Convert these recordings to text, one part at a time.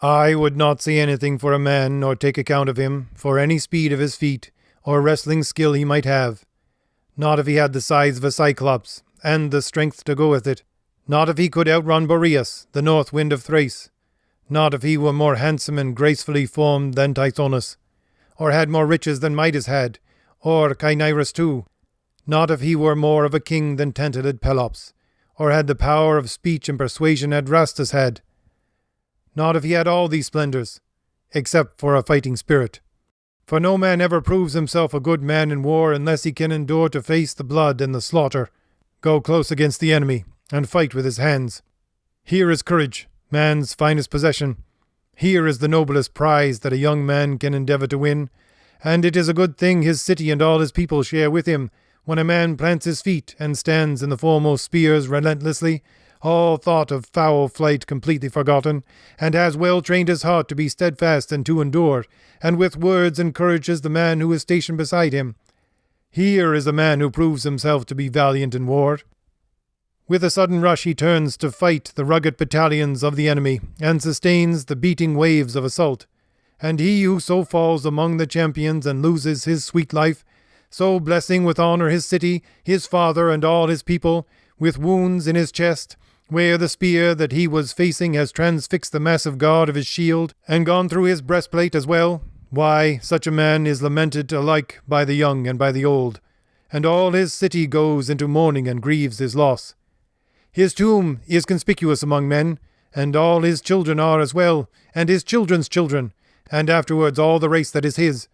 I would not say anything for a man, nor take account of him, for any speed of his feet, or wrestling skill he might have. Not if he had the size of a cyclops, and the strength to go with it. Not if he could outrun Boreas, the north wind of Thrace. Not if he were more handsome and gracefully formed than Tithonus, or had more riches than Midas had, or Caenyras too. Not if he were more of a king than Tantalid Pelops, or had the power of speech and persuasion Adrastus had. Not if he had all these splendours, except for a fighting spirit. For no man ever proves himself a good man in war unless he can endure to face the blood and the slaughter, go close against the enemy, and fight with his hands. Here is courage, man's finest possession. Here is the noblest prize that a young man can endeavour to win, and it is a good thing his city and all his people share with him, when a man plants his feet and stands in the foremost spears relentlessly, all thought of foul flight completely forgotten, and has well trained his heart to be steadfast and to endure, and with words encourages the man who is stationed beside him. Here is a man who proves himself to be valiant in war. With a sudden rush he turns to fight the rugged battalions of the enemy, and sustains the beating waves of assault. And he who so falls among the champions and loses his sweet life, so blessing with honour his city, his father, and all his people, with wounds in his chest, where the spear that he was facing has transfixed the massive guard of his shield, and gone through his breastplate as well, why, such a man is lamented alike by the young and by the old, and all his city goes into mourning and grieves his loss. His tomb is conspicuous among men, and all his children are as well, and his children's children, and afterwards all the race that is his.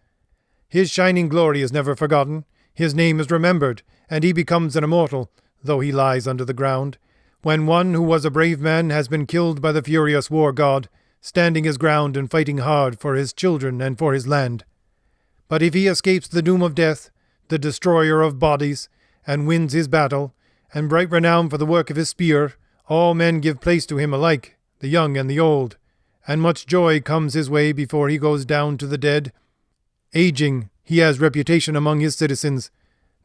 His shining glory is never forgotten, his name is remembered, and he becomes an immortal, though he lies under the ground, when one who was a brave man has been killed by the furious war god, standing his ground and fighting hard for his children and for his land. But if he escapes the doom of death, the destroyer of bodies, and wins his battle, and bright renown for the work of his spear, all men give place to him alike, the young and the old, and much joy comes his way before he goes down to the dead. Aging, he has reputation among his citizens.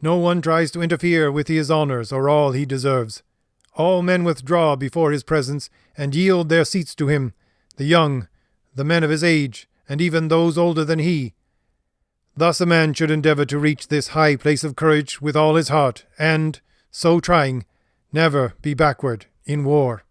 No one tries to interfere with his honours or all he deserves. All men withdraw before his presence, and yield their seats to him, the young, the men of his age, and even those older than he. Thus a man should endeavour to reach this high place of courage with all his heart, and, so trying, never be backward in war.